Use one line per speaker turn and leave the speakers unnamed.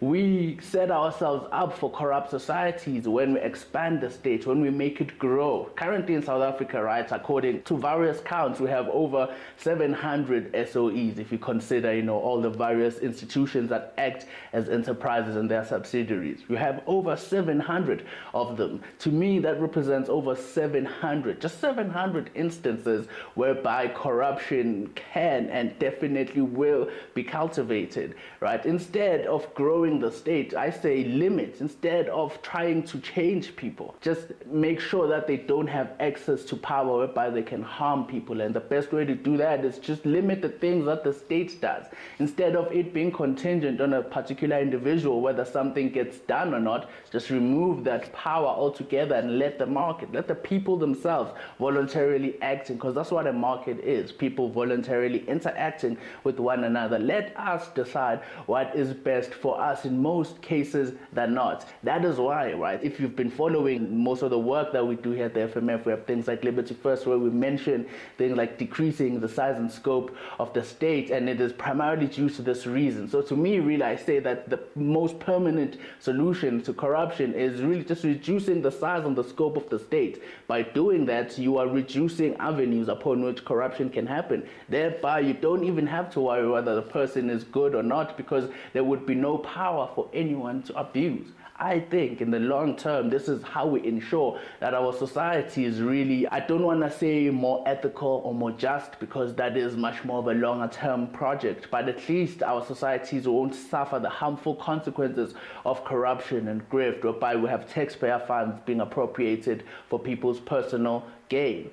We set ourselves up for corrupt societies when we expand the state, when we make it grow. Currently in South Africa, right, according to various counts, we have over 700 SOEs, if you consider, all the various institutions that act as enterprises and their subsidiaries. We have over 700 of them. To me, that represents over 700, just 700 instances whereby corruption can and definitely will be cultivated, right? Instead of growing the state, I say limit. Instead of trying to change people, just make sure that they don't have access to power whereby they can harm people. And the best way to do that is just limit the things that the state does. Instead of it being contingent on a particular individual, whether something gets done or not, just remove that power altogether and let the market, let the people themselves voluntarily acting, because that's what a market is, people voluntarily interacting with one another. Let us decide what is best for us in most cases than not. That is why, right, if you've been following most of the work that we do here at the FMF, we have things like Liberty First, where we mention things like decreasing the size and scope of the state, and it is primarily due to this reason. So to me, really, I say that the most permanent solution to corruption is really just reducing the size and the scope of the state. By doing that, you are reducing avenues upon which corruption can happen. Thereby, you don't even have to worry whether the person is good or not, because there would be no power for anyone to abuse. I think in the long term, this is how we ensure that our society is really, I don't want to say more ethical or more just, because that is much more of a longer term project, but at least our societies won't suffer the harmful consequences of corruption and grift, whereby we have taxpayer funds being appropriated for people's personal gain.